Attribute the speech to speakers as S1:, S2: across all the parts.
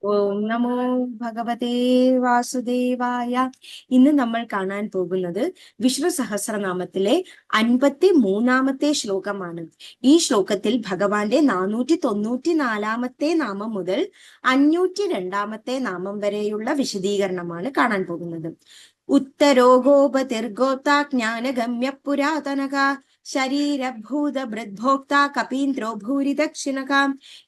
S1: ഓം നമോ ഭഗവതേ വാസുദേവായ. ഇന്ന് നമ്മൾ കാണാൻ പോകുന്നത് വിഷ്ണു സഹസ്രനാമത്തിലെ 53-ാമത്തെ ശ്ലോകമാണ്. ഈ ശ്ലോകത്തിൽ ഭഗവാന്റെ 494-ാമത്തെ നാമം മുതൽ 502-ാമത്തെ നാമം വരെയുള്ള വിശദീകരണമാണ് കാണാൻ പോകുന്നത്. ഉത്തരോ ഗോപതിർഗോപ്ത ജ്ഞാനഗമ്യ പുരാതനക ശരീരഭൂത ഭൃദ്ഭോക്ത കപീന്ദ്രോ ഭൂരി ദക്ഷിണക.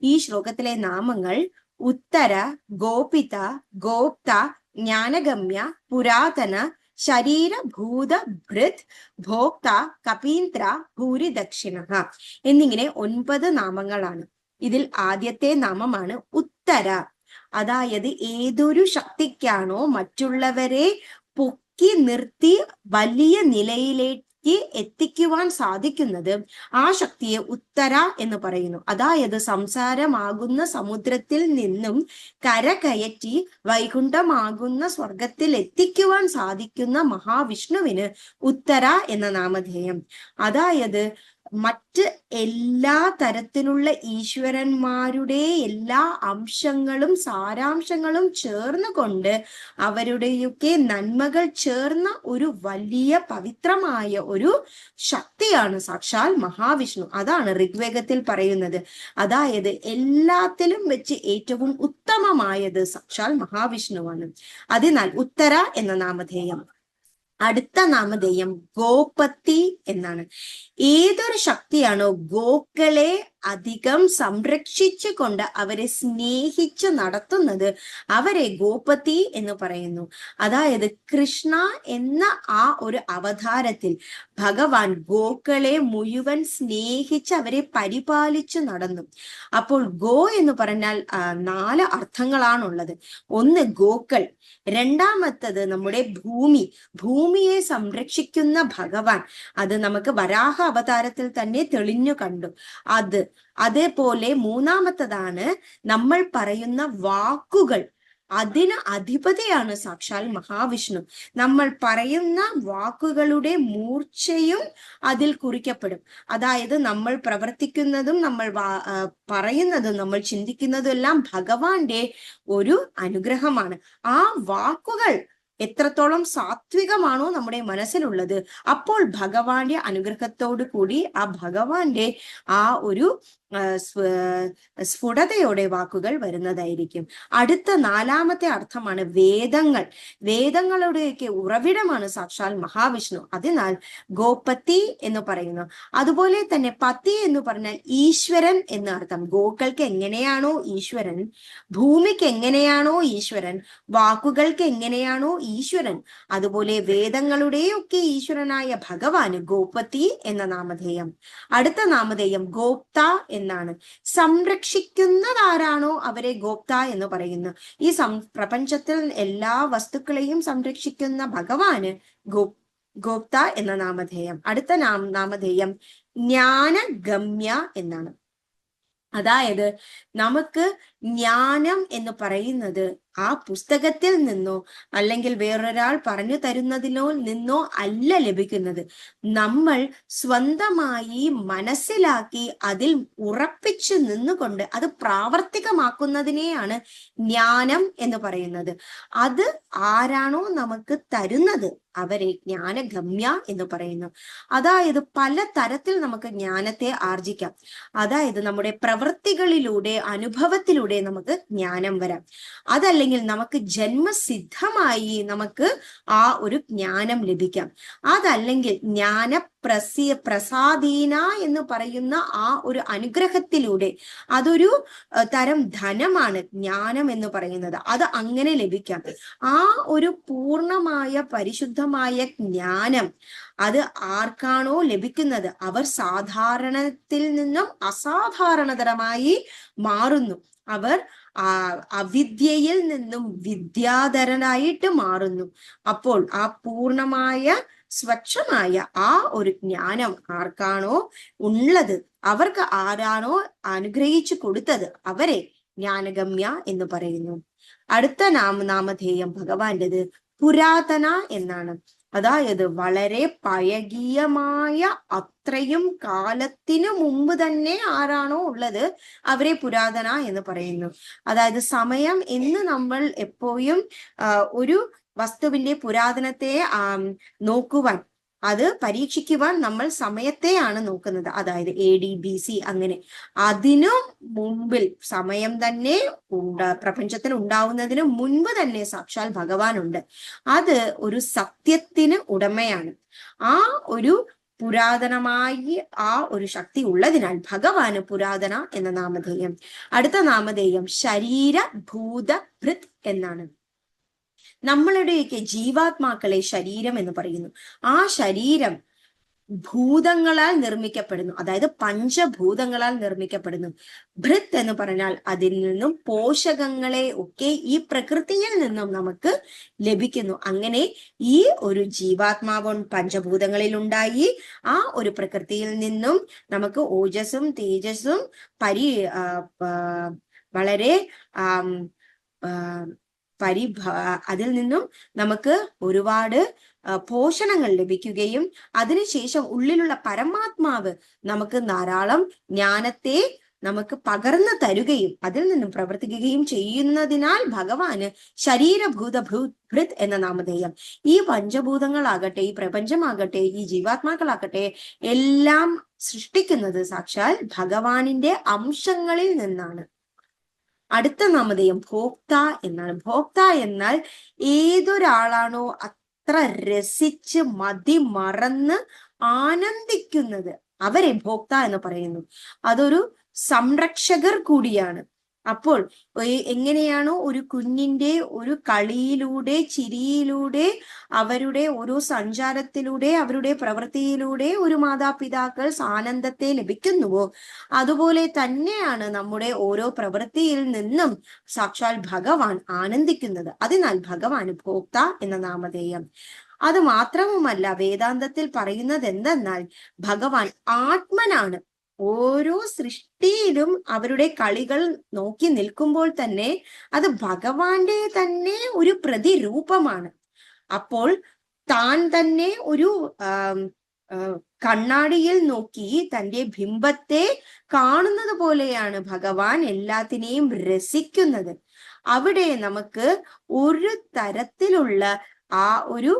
S1: ഈ ശ്ലോകത്തിലെ നാമങ്ങൾ ഉത്തര, ഗോപിത, ഗോപ്ത, ജ്ഞാനഗമ്യ, പുരാതന, ശരീരഭൂത ഭൃത്, ഭോക്ത, കപീന്ദ്ര, ഭൂരിദക്ഷിണ എന്നിങ്ങനെ 9 നാമങ്ങളാണ്. ഇതിൽ ആദ്യത്തെ നാമമാണ് ഉത്തര. അതായത് ഏതൊരു ശക്തിക്കാണോ മറ്റുള്ളവരെ പൊക്കി നിർത്തി വലിയ നിലയിലേക്ക് എത്തിക്കുവാൻ സാധിക്കുന്നത്, ആ ശക്തിയെ ഉത്തര എന്ന് പറയുന്നു. അതായത് സംസാരമാകുന്ന സമുദ്രത്തിൽ നിന്നും കരകയറ്റി വൈകുണ്ഠമാകുന്ന സ്വർഗത്തിൽ എത്തിക്കുവാൻ സാധിക്കുന്ന മഹാവിഷ്ണുവിന് ഉത്തര എന്ന നാമധേയം. അതായത് മറ്റ് എല്ലാ തരത്തിലുള്ള ഈശ്വരന്മാരുടെ എല്ലാ അംശങ്ങളും സാരാംശങ്ങളും ചേർന്നുകൊണ്ട് അവരുടെയൊക്കെ നന്മകൾ ചേർന്ന ഒരു വലിയ പവിത്രമായ ഒരു ശക്തിയാണ് സാക്ഷാൽ മഹാവിഷ്ണു. അതാണ് ഋഗ്വേദത്തിൽ പറയുന്നത്. അതായത് എല്ലാത്തിലും വെച്ച് ഏറ്റവും ഉത്തമമായത് സാക്ഷാൽ മഹാവിഷ്ണുവാണ്. അതിനാൽ ഉത്തര എന്ന നാമധേയം. അടുത്ത നാമധേയം ഗോപതി എന്നാണ്. ഏതൊരു ശക്തിയാണോ ഗോക്കളെ അധികം സംരക്ഷിച്ചു കൊണ്ട് അവരെ സ്നേഹിച്ച് നടത്തുന്നത്, അവരെ ഗോപതി എന്ന് പറയുന്നു. അതായത് കൃഷ്ണ എന്ന ആ ഒരു അവതാരത്തിൽ ഭഗവാൻ ഗോക്കളെ മുഴുവൻ സ്നേഹിച്ച് അവരെ പരിപാലിച്ചു നടന്നു. അപ്പോൾ ഗോ എന്ന് പറഞ്ഞാൽ 4 അർത്ഥങ്ങളാണുള്ളത്. ഒന്ന് ഗോക്കൾ, രണ്ടാമത്തത് നമ്മുടെ ഭൂമിയെ സംരക്ഷിക്കുന്ന ഭഗവാൻ. അത് നമുക്ക് വരാഹ അവതാരത്തിൽ തന്നെ തെളിഞ്ഞു കണ്ടു. അതേപോലെ മൂന്നാമത്തതാണ് നമ്മൾ പറയുന്ന വാക്കുകൾ. അതിന് അധിപതിയാണ് സാക്ഷാൽ മഹാവിഷ്ണു. നമ്മൾ പറയുന്ന വാക്കുകളുടെ മൂർച്ചയും അതിൽ കുറിക്കപ്പെടും. അതായത് നമ്മൾ പ്രവർത്തിക്കുന്നതും നമ്മൾ പറയുന്നതും നമ്മൾ ചിന്തിക്കുന്നതും എല്ലാം ഭഗവാന്റെ ഒരു അനുഗ്രഹമാണ്. ആ വാക്കുകൾ എത്രത്തോളം സാത്വികമാണോ നമ്മുടെ മനസ്സിലുള്ളത്, അപ്പോൾ ഭഗവാന്റെ അനുഗ്രഹത്തോടു കൂടി ആ ഭഗവാന്റെ ആ ഒരു സ്ഫുടതയോടെ വാക്കുകൾ വരുന്നതായിരിക്കും. അടുത്ത 4-ാമത്തെ അർത്ഥമാണ് വേദങ്ങൾ. വേദങ്ങളുടെയൊക്കെ ഉറവിടമാണ് സാക്ഷാൽ മഹാവിഷ്ണു. അതിനാൽ ഗോപതി എന്ന് പറയുന്നു. അതുപോലെ തന്നെ പതി എന്ന് പറഞ്ഞാൽ ഈശ്വരൻ എന്ന അർത്ഥം. ഗോക്കൾക്ക് എങ്ങനെയാണോ ഈശ്വരൻ, ഭൂമിക്ക് എങ്ങനെയാണോ ഈശ്വരൻ, വാക്കുകൾക്ക് എങ്ങനെയാണോ ഈശ്വരൻ, അതുപോലെ വേദങ്ങളുടെയൊക്കെ ഈശ്വരനായ ഭഗവാന് ഗോപതി എന്ന നാമധേയം. അടുത്ത നാമധേയം ഗോപ്ത എന്നാണ്. സംരക്ഷിക്കുന്നതാരാണോ അവരെ ഗോപ്ത എന്ന് പറയുന്നു. ഈ പ്രപഞ്ചത്തിൽ എല്ലാ വസ്തുക്കളെയും സംരക്ഷിക്കുന്ന ഭഗവാന് ഗോപ്ത എന്ന നാമധേയം. അടുത്ത നാമധേയം ജ്ഞാനഗമ്യ എന്നാണ്. അതായത് നമുക്ക് ജ്ഞാനം എന്ന് പറയുന്നത് ആ പുസ്തകത്തിൽ നിന്നോ അല്ലെങ്കിൽ വേറൊരാൾ പറഞ്ഞു തരുന്നതിനോ നിന്നോ അല്ല ലഭിക്കുന്നത്. നമ്മൾ സ്വന്തമായി മനസ്സിലാക്കി അതിൽ ഉറപ്പിച്ചു നിന്നുകൊണ്ട് അത് പ്രാവർത്തികമാക്കുന്നതിനെയാണ് ജ്ഞാനം എന്ന് പറയുന്നത്. അത് ആരാണോ നമുക്ക് തരുന്നത് അവരെ ജ്ഞാനഗമ്യ എന്ന് പറയുന്നു. അതായത് പല തരത്തിൽ നമുക്ക് ജ്ഞാനത്തെ ആർജിക്കാം. അതായത് നമ്മുടെ പ്രവൃത്തികളിലൂടെ അനുഭവത്തിലൂടെ നമുക്ക് ജ്ഞാനം വരാം. അതല്ലെങ്കിൽ നമുക്ക് ജന്മസിദ്ധമായി നമുക്ക് ആ ഒരു ജ്ഞാനം ലഭിക്കാം. അതല്ലെങ്കിൽ പ്രസാദീന എന്ന് പറയുന്ന ആ ഒരു അനുഗ്രഹത്തിലൂടെ, അതൊരു തരം ധനമാണ് ജ്ഞാനം എന്ന് പറയുന്നത്. അത് അങ്ങനെ ലഭിക്കാം. ആ ഒരു പൂർണ്ണമായ പരിശുദ്ധമായ ജ്ഞാനം അത് ആർക്കാണോ ലഭിക്കുന്നത് അവർ സാധാരണത്തിൽ നിന്നും അസാധാരണതരമായി മാറുന്നു. അവർ അവിദ്യയിൽ നിന്നും വിദ്യാധരനായിട്ട് മാറുന്നു. അപ്പോൾ ആ പൂർണ്ണമായ സ്വച്ഛമായ ആ ഒരു ജ്ഞാനം ആർക്കാണോ ഉള്ളത്, അവർക്ക് ആരാണോ അനുഗ്രഹിച്ചു കൊടുത്തത് അവരെ ജ്ഞാനഗമ്യ എന്ന് പറയുന്നു. അടുത്ത നാമധേയം ഭഗവാന്റേത് പുരാതന എന്നാണ്. അതായത് വളരെ പഴകിയമായ അത്രയും കാലത്തിനു മുമ്പ് തന്നെ ആരാണോ ഉള്ളത് അവരെ പുരാതന എന്ന് പറയുന്നു. അതായത് സമയം എന്ന് നമ്മൾ എപ്പോഴും ഒരു വസ്തുവിന്റെ പുരാതനത്തെ നോക്കുവാൻ, അത് പരീക്ഷിക്കുവാൻ നമ്മൾ സമയത്തെയാണ് നോക്കുന്നത്. അതായത് AD BC അങ്ങനെ. അതിനു മുമ്പിൽ സമയം തന്നെ പ്രപഞ്ചത്തിന് ഉണ്ടാവുന്നതിന് മുൻപ് തന്നെ സാക്ഷാൽ ഭഗവാൻ ഉണ്ട്. അത് ഒരു സത്യത്തിന് ഉടമയാണ്. ആ ഒരു പുരാതനമായി ആ ഒരു ശക്തി ഉള്ളതിനാൽ ഭഗവാന് പുരാതന എന്ന നാമധേയം. അടുത്ത നാമധേയം ശരീരഭൂത ഭൃത് എന്നാണ്. നമ്മളുടെയൊക്കെ ജീവാത്മാക്കളെ ശരീരം എന്ന് പറയുന്നു. ആ ശരീരം ഭൂതങ്ങളാൽ നിർമ്മിക്കപ്പെടുന്നു, അതായത് പഞ്ചഭൂതങ്ങളാൽ നിർമ്മിക്കപ്പെടുന്നു. ഭൃത് എന്ന് പറഞ്ഞാൽ അതിൽ നിന്നും പോഷകങ്ങളെ ഒക്കെ ഈ പ്രകൃതിയിൽ നിന്നും നമുക്ക് ലഭിക്കുന്നു. അങ്ങനെ ഈ ഒരു ജീവാത്മാവൻ പഞ്ചഭൂതങ്ങളിൽ ഉണ്ടായി ആ ഒരു പ്രകൃതിയിൽ നിന്നും നമുക്ക് ഓജസ്സും തേജസ്സും വളരെ അതിൽ നിന്നും നമുക്ക് ഒരുപാട് പോഷണങ്ങൾ ലഭിക്കുകയും അതിനുശേഷം ഉള്ളിലുള്ള പരമാത്മാവ് നമുക്ക് ധാരാളം ജ്ഞാനത്തെ നമുക്ക് പകർന്നു തരുകയും അതിൽ നിന്നും പ്രവർത്തിക്കുകയും ചെയ്യുന്നതിനാൽ ഭഗവാന് ശരീരഭൂത ഭൃത് എന്ന നാമധേയം. ഈ പഞ്ചഭൂതങ്ങളാകട്ടെ, ഈ പ്രപഞ്ചമാകട്ടെ, ഈ ജീവാത്മാക്കളാകട്ടെ എല്ലാം സൃഷ്ടിക്കുന്നത് സാക്ഷാൽ ഭഗവാനിന്റെ അംശങ്ങളിൽ നിന്നാണ്. അടുത്ത നാമധേയം ഭോക്ത എന്നാണ്. ഭോക്ത എന്നാൽ ഏതൊരാളാണോ അത്ര രസിച്ച് മതിമറന്ന് ആനന്ദിക്കുന്നത് അവരെ ഭോക്ത എന്ന് പറയുന്നു. അതൊരു സംരക്ഷകർ കൂടിയാണ്. അപ്പോൾ എങ്ങനെയാണോ ഒരു കുഞ്ഞിന്റെ ഒരു കളിയിലൂടെ, ചിരിയിലൂടെ, അവരുടെ ഓരോ സഞ്ചാരത്തിലൂടെ, അവരുടെ പ്രവൃത്തിയിലൂടെ ഒരു മാതാപിതാക്കൾ ആനന്ദത്തെ ലഭിക്കുന്നുവോ, അതുപോലെ തന്നെയാണ് നമ്മുടെ ഓരോ പ്രവൃത്തിയിൽ നിന്നും സാക്ഷാൽ ഭഗവാൻ ആനന്ദിക്കുന്നത്. അതിനാൽ ഭഗവാൻ ഭോക്ത എന്ന നാമധേയം. അത് മാത്രവുമല്ല, വേദാന്തത്തിൽ പറയുന്നത് എന്തെന്നാൽ ഭഗവാൻ ആത്മനാണ്. ഓരോ സൃഷ്ടിയിലും അവരുടെ കളികൾ നോക്കി നിൽക്കുമ്പോൾ തന്നെ അത് ഭഗവാന്റെ തന്നെ ഒരു പ്രതിരൂപമാണ്. അപ്പോൾ താൻ തന്നെ ഒരു കണ്ണാടിയിൽ നോക്കി തന്റെ ബിംബത്തെ കാണുന്നത് പോലെയാണ് ഭഗവാൻ എല്ലാത്തിനെയും രസിക്കുന്നത്. അവിടെ നമുക്ക് ഒരു തരത്തിലുള്ള ആ ഒരു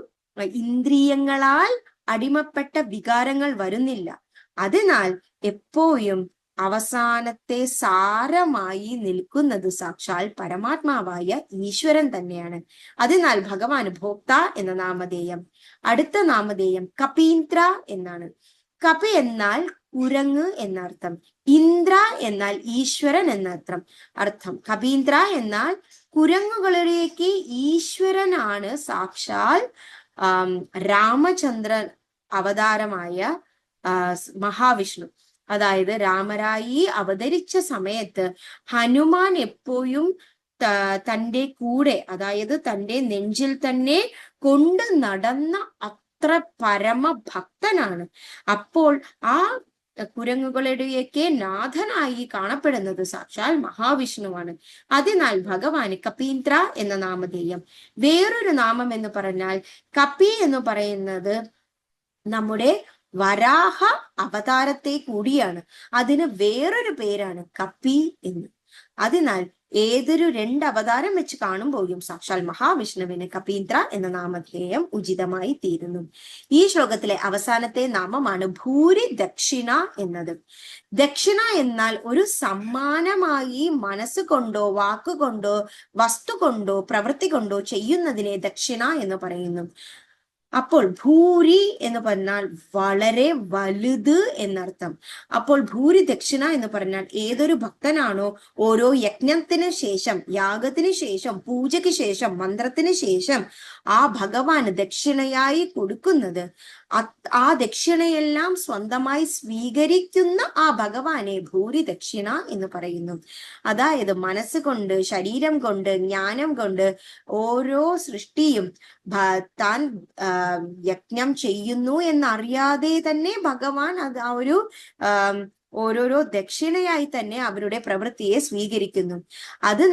S1: ഇന്ദ്രിയങ്ങളാൽ അടിമപ്പെട്ട വികാരങ്ങൾ വരുന്നില്ല. അതിനാൽ എപ്പോഴും അവസാനത്തെ സാരമായി നിൽക്കുന്നത് സാക്ഷാൽ പരമാത്മാവായ ഈശ്വരൻ തന്നെയാണ്. അതിനാൽ ഭഗവാൻ ഭോക്ത എന്ന നാമധേയം. അടുത്ത നാമധേയം കപീന്ദ്ര എന്നാണ്. കപി എന്നാൽ കുരങ്ങ് എന്നർത്ഥം, ഇന്ദ്ര എന്നാൽ ഈശ്വരൻ എന്നർത്ഥം. കപീന്ദ്ര എന്നാൽ കുരങ്ങുകളുടെയൊക്കെ ഈശ്വരനാണ് സാക്ഷാൽ രാമചന്ദ്രൻ അവതാരമായ മഹാവിഷ്ണു. അതായത് രാമരായി അവതരിച്ച സമയത്ത് ഹനുമാൻ എപ്പോഴും തൻ്റെ കൂടെ, അതായത് തൻ്റെ നെഞ്ചിൽ തന്നെ കൊണ്ട് നടന്ന അത്ര പരമഭക്തനാണ്. അപ്പോൾ ആ കുരങ്ങുകളുടെയൊക്കെ നാഥനായി കാണപ്പെടുന്നത് സാക്ഷാൽ മഹാവിഷ്ണുവാണ്. അതിനാൽ ഭഗവാന് കപീന്ദ്ര എന്ന നാമധേയം. വേറൊരു നാമം എന്ന് പറഞ്ഞാൽ കപി എന്ന് പറയുന്നത് നമ്മുടെ വരാഹ അവതാരത്തെ കൂടിയാണ്. അതിന് വേറൊരു പേരാണ് കപി എന്ന്. അതിനാൽ ഏതൊരു 2 അവതാരം വെച്ച് കാണുമ്പോഴും സാക്ഷാൽ മഹാവിഷ്ണുവിന് കപീന്ദ്ര എന്ന നാമധേയം ഉചിതമായി തീരുന്നു. ഈ ശ്ലോകത്തിലെ അവസാനത്തെ നാമമാണ് ഭൂരി ദക്ഷിണ എന്നത്. ദക്ഷിണ എന്നാൽ ഒരു സമ്മാനമായി മനസ്സുകൊണ്ടോ വാക്കുകൊണ്ടോ വസ്തു കൊണ്ടോ പ്രവൃത്തി കൊണ്ടോ ചെയ്യുന്നതിനെ ദക്ഷിണ എന്ന് പറയുന്നു. അപ്പോൾ ഭൂരി എന്ന് പറഞ്ഞാൽ വളരെ വലുത് എന്നർത്ഥം. അപ്പോൾ ഭൂരി ദക്ഷിണ എന്ന് പറഞ്ഞാൽ ഏതൊരു ഭക്തനാണോ ഓരോ യജ്ഞത്തിന് ശേഷം, യാഗത്തിന് ശേഷം, പൂജയ്ക്ക് ശേഷം, മന്ത്രത്തിന് ശേഷം ആ ഭഗവാന് ദക്ഷിണയായി കൊടുക്കുന്നത്, ആ ദക്ഷിണയെല്ലാം സ്വന്തമായി സ്വീകരിക്കുന്ന ആ ഭഗവാനെ ഭൂരി ദക്ഷിണ എന്ന് പറയുന്നു. അതായത് മനസ്സുകൊണ്ട്, ശരീരം കൊണ്ട്, ജ്ഞാനം കൊണ്ട് ഓരോ സൃഷ്ടിയും താൻ യജ്ഞം ചെയ്യുന്നു എന്നറിയാതെ തന്നെ ഭഗവാൻ അത് ആ ഒരു ഓരോരോ ദക്ഷിണയായി തന്നെ അവരുടെ പ്രവൃത്തിയെ സ്വീകരിക്കുന്നു. അത്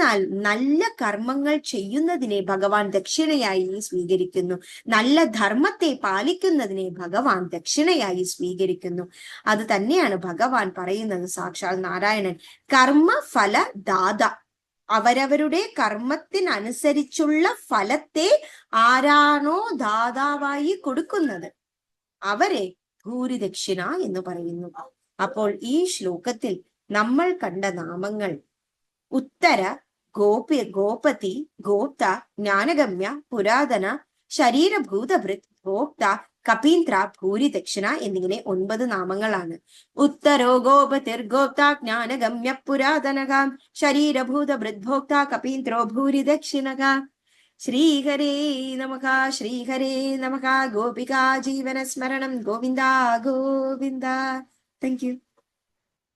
S1: നല്ല കർമ്മങ്ങൾ ചെയ്യുന്നതിനെ ഭഗവാൻ ദക്ഷിണയായി സ്വീകരിക്കുന്നു. നല്ല ധർമ്മത്തെ പാലിക്കുന്നതിനെ ഭഗവാൻ ദക്ഷിണയായി സ്വീകരിക്കുന്നു. അത് തന്നെയാണ് ഭഗവാൻ പറയുന്നത്, സാക്ഷാൽ നാരായണൻ കർമ്മഫല ദാത. അവരവരുടെ കർമ്മത്തിനനുസരിച്ചുള്ള ഫലത്തെ ആരാണോ ദാതാവായി കൊടുക്കുന്നത് അവരെ ഭൂരിദക്ഷിണ എന്ന് പറയുന്നു. അപ്പോൾ ഈ ശ്ലോകത്തിൽ നമ്മൾ കണ്ട നാമങ്ങൾ ഉത്തര, ഗോപതി, ഗോപ്ത, ജ്ഞാനഗമ്യ, പുരാതന, ശരീരഭൂതഭൃത്, ഭോക്ത, കപീന്ദ്ര, ഭൂരിദക്ഷിണ എന്നിങ്ങനെ 9 നാമങ്ങളാണ്. ഉത്തരോ ഗോപതിർ ഗോപ്ത ജ്ഞാനഗമ്യ പുരാതനക ശരീരഭൂതഭൃത് ഭോക്ത കപീന്ദ്രോ ഭൂരിദക്ഷിണക. ശ്രീഹരേ നമഃ ശ്രീഹരേ നമഃ. ഗോപികാ ജീവനസ്മരണം ഗോവിന്ദ ഗോവിന്ദ. Thank U.